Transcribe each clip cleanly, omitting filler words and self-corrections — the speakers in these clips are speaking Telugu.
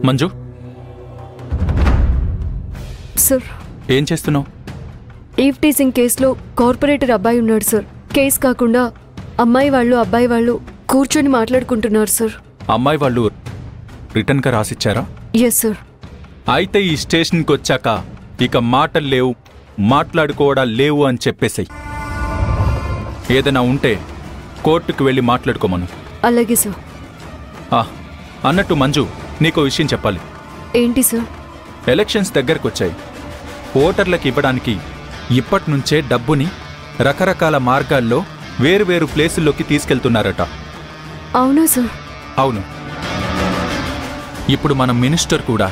మంజు సార్, ఏం చేస్తున్నావు? ఈవ్ టీజింగ్ కేసులో కార్పొరేటర్ అబ్బాయి ఉన్నాడు సార్. కేసు కాకుండా అమ్మాయి వాళ్ళు అబ్బాయి వాళ్ళు కూర్చొని మాట్లాడుకుంటున్నారు సార్. అమ్మాయి వాళ్ళు రిటర్న్గా రాసిచ్చారా? Yes sir. అయితే ఈ స్టేషన్కి వచ్చాక ఇక మాటలు లేవు, మాట్లాడుకోవడాలు లేవు అని చెప్పేసాయి. ఏదైనా ఉంటే కోర్టుకు వెళ్ళి మాట్లాడుకోమను. అలాగే సార్. అన్నట్టు మంజు, నీకో విషయం చెప్పాలి. ఏంటి సార్? ఎలక్షన్స్ దగ్గరకు వచ్చాయి. ఓటర్లకు ఇవ్వడానికి ఇప్పటి నుంచే డబ్బుని రకరకాల మార్గాల్లో వేరువేరు ప్లేసుల్లోకి తీసుకెళ్తున్నారట. అవునా సార్? అవును. ఇప్పుడు మన మినిస్టర్ కూడా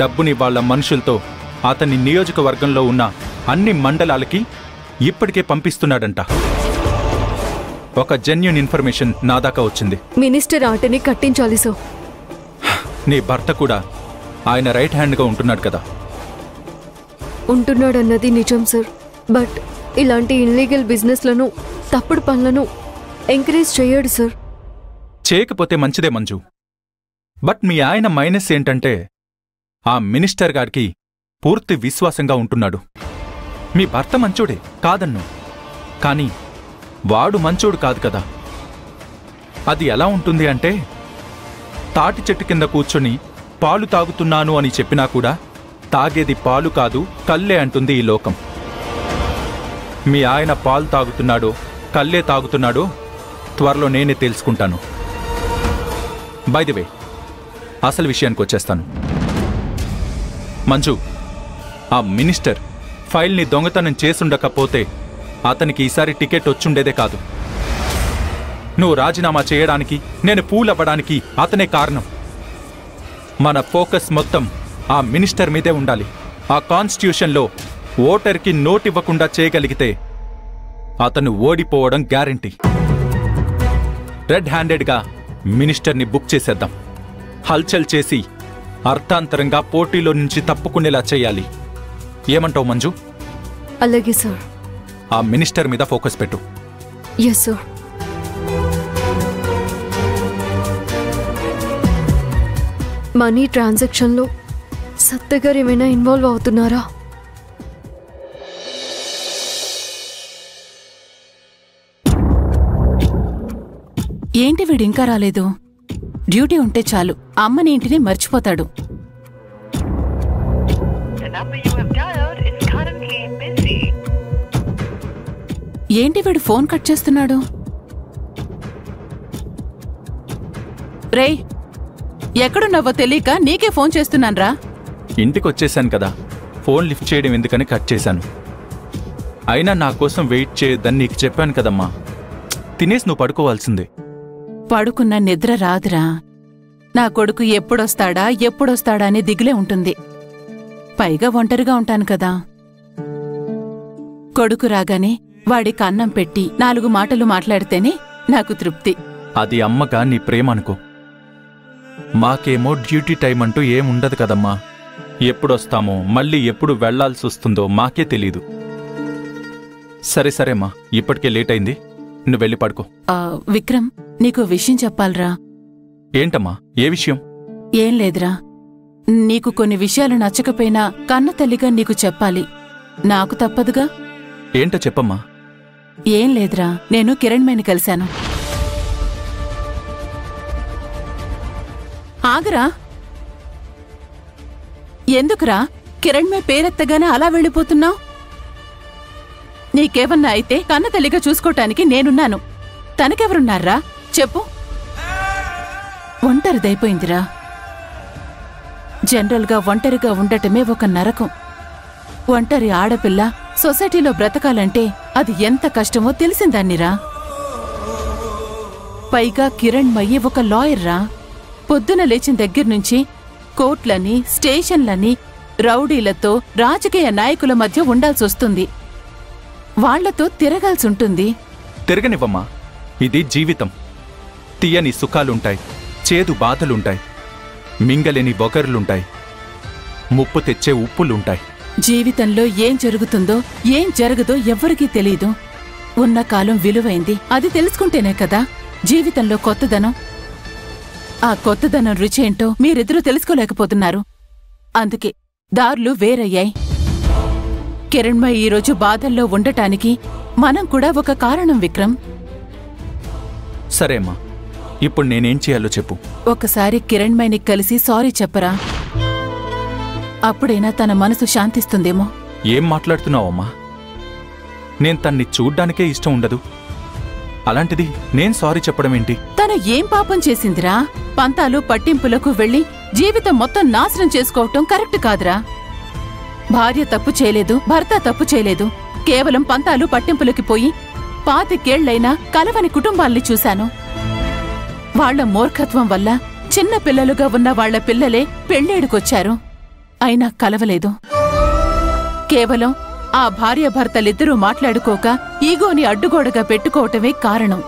డబ్బుని వాళ్ళ మనుషులతో అతని నియోజకవర్గంలో ఉన్న అన్ని మండలాలకి ఇప్పటికే పంపిస్తున్నాడంట. ఒక జెన్యూన్ ఇన్ఫర్మేషన్ నా దాకా వచ్చింది. మినిస్టర్ ఆటని కట్టించాలి సార్. నీ భర్త కూడా ఆయన రైట్ హ్యాండ్గా ఉంటున్నాడు కదా? ఉంటున్నాడన్నది నిజం సార్. బట్ ఇలాంటి ఇల్లీగల్ బిజినెస్లను, తప్పుడు పనులను ఎంకరేజ్ చేయడు సార్. చేయకపోతే మంచిదే మంజు. బట్ మీ ఆయన మైనస్ ఏంటంటే ఆ మినిస్టర్ గారికి పూర్తి విశ్వాసంగా ఉంటున్నాడు. మీ భర్త మంచోడే కాదన్ను, కానీ వాడు మంచోడు కాదు కదా. అది ఎలా ఉంటుంది అంటే, తాటి చెట్టు కింద కూర్చొని పాలు తాగుతున్నాను అని చెప్పినా కూడా తాగేది పాలు కాదు కల్లే అంటుంది ఈ లోకం. మీ ఆయన పాలు తాగుతున్నాడో కల్లే తాగుతున్నాడో త్వరలో నేనే తెలుసుకుంటాను. బై ది వే, అసలు విషయానికి వచ్చేస్తాను. మంజు, ఆ మినిస్టర్ ఫైల్ని దొంగతనం చేసుండకపోతే అతనికి ఈసారి టికెట్ వచ్చుండేదే కాదు. నువ్వు రాజీనామా చేయడానికి, నేను ఫూల్ అవ్వడానికి అతనే కారణం. మన ఫోకస్ మొత్తం ఆ మినిస్టర్ మీదే ఉండాలి. ఆ కాన్స్టిట్యూషన్లో ఓటర్కి నోట్ ఇవ్వకుండా చేయగలిగితే అతను ఓడిపోవడం గ్యారంటీ. రెడ్ హ్యాండెడ్గా మినిస్టర్ని బుక్ చేసేద్దాం. హల్చల్ చేసి అర్థాంతరంగా పోటీలో నుంచి తప్పుకునేలా చేయాలి. ఏమంటావు మంజు? అలాగే సార్. ఆ మినిస్టర్ మీద ఫోకస్ పెట్టు. Yes sir. మనీ ట్రాన్సాక్షన్లో సత్య గారు ఏమైనా ఇన్వాల్వ్ అవుతున్నారా? ఏంటి వీడు ఇంకా రాలేదు? డ్యూటీ ఉంటే చాలు అమ్మని ఇంటిని మర్చిపోతాడు. ఏంటి వీడు ఫోన్ కట్ చేస్తున్నాడు? రేయ్, ఎక్కడున్నావో తెలియక నీకే ఫోన్ చేస్తున్నాన్రా. ఇంటికొచ్చేశాను కదా, ఫోన్ లిఫ్ట్ చేయడం ఎందుకని కట్ చేశాను. అయినా నా కోసం వెయిట్ చేయొద్దని నీకు చెప్పాను కదమ్మా. తినేసి నువ్వు పడుకున్న నిద్ర రాదురా. నా కొడుకు ఎప్పుడొస్తాడా అని దిగులే ఉంటుంది. పైగా ఒంటరిగా ఉంటాను కదా. కొడుకు రాగానే వాడికి అన్నం పెట్టి 4 మాటలు మాట్లాడితేనే నాకు తృప్తి. అది అమ్మగా నీ ప్రేమ అనుకో. మాకేమో డ్యూటీ టైం అంటూ ఏముండదు కదమ్మా. ఎప్పుడొస్తామో మళ్ళీ ఎప్పుడు వెళ్లాల్సి వస్తుందో మాకే తెలీదు. సరేమ్మా, ఇప్పటికే లేట్ అయింది, నువ్వు వెళ్ళి పడుకో. విక్రమ్, నీకు విషయం చెప్పాలరా. ఏంటమ్మా? ఏ విషయం? ఏం లేదురా, నీకు కొన్ని విషయాలు నచ్చకపోయినా కన్న తల్లిగా నీకు చెప్పాలి. నాకు తప్పదుగా. ఏంటో చెప్పమ్మా. ఏం లేదురా, నేను కిరణ్మేని కలిశాను. ఆగరా. ఎందుకురా కిరణ్మే పేరెత్తగానే అలా వెళ్ళిపోతున్నావు? నీకేమన్నా అయితే కన్న తల్లిగా చూసుకోటానికి నేనున్నాను. తనకెవరున్నారా చెప్పు? ఒంటరిదైపోయిందిరా. జనరల్గా ఒంటరిగా ఉండటమే ఒక నరకం. ఒంటరి ఆడపిల్ల సొసైటీలో బ్రతకాలంటే అది ఎంత కష్టమో తెలిసిందాన్నిరా. పైగా కిరణ్మయ్యి ఒక లాయర్రా. పొద్దున లేచిన దగ్గర్నుంచి కోర్టులని, స్టేషన్లని, రౌడీలతో, రాజకీయ నాయకుల మధ్య ఉండాల్సొస్తుంది. వాళ్లతో తిరగాల్సుంటుంది. తిరగనివ్వమ్మా, ఇది జీవితం. తీయని సుఖాలుంటాయి, చేదు బాధలుంటాయి, మింగలేని బొగరులుంటాయి, ముప్పు తెచ్చే ఉప్పులుంటాయి. జీవితంలో ఏం జరుగుతుందో ఏం జరగదో ఎవ్వరికీ తెలీదు. ఉన్న కాలం విలువైంది, అది తెలుసుకుంటేనే కదా జీవితంలో కొత్తదనం. ఆ కొత్తదనం రుచేంటో మీరిద్దరూ తెలుసుకోలేకపోతున్నారు. అందుకే దారులు వేరయ్యాయి. కిరణ్మయి ఈరోజు బాధల్లో ఉండటానికి మనం కూడా ఒక కారణం విక్రమ్. సరే అమ్మా, ఇప్పుడు నేనేం చేయాలో చెప్పు. ఒకసారి కిరణ్మయిని కలిసి సారీ చెప్పరా, అప్పుడైనా తన మనసు శాంతిస్తుందేమో. ఏం మాట్లాడుతున్నావమ్మా? నేను తన్ని చూడ్డానికే ఇష్టం ఉండదు. అలాంటిది నేను సారీ చెప్పడమేంటి? తను ఏం పాపం చేసిందిరా? పంతాలు పట్టింపులకు వెళ్లి జీవితం మొత్తం నాశనం చేసుకోవటం కరెక్ట్ కాదురా. భార్య తప్పు చేయలేదు, భర్త తప్పు చేయలేదు. కేవలం పంతాలు పట్టింపులకి పోయి 25 ఏళ్లైనా కలవని కుటుంబాల్ని చూశాను. వాళ్ల మూర్ఖత్వం వల్ల చిన్న పిల్లలుగా ఉన్న వాళ్ల పిల్లలే పెళ్లేడుకొచ్చారు. అయినా కలవలేదు. కేవలం ఆ భార్యాభర్తలిద్దరూ మాట్లాడుకోక ఈగోని అడ్డుగోడగా పెట్టుకోవటమే కారణం.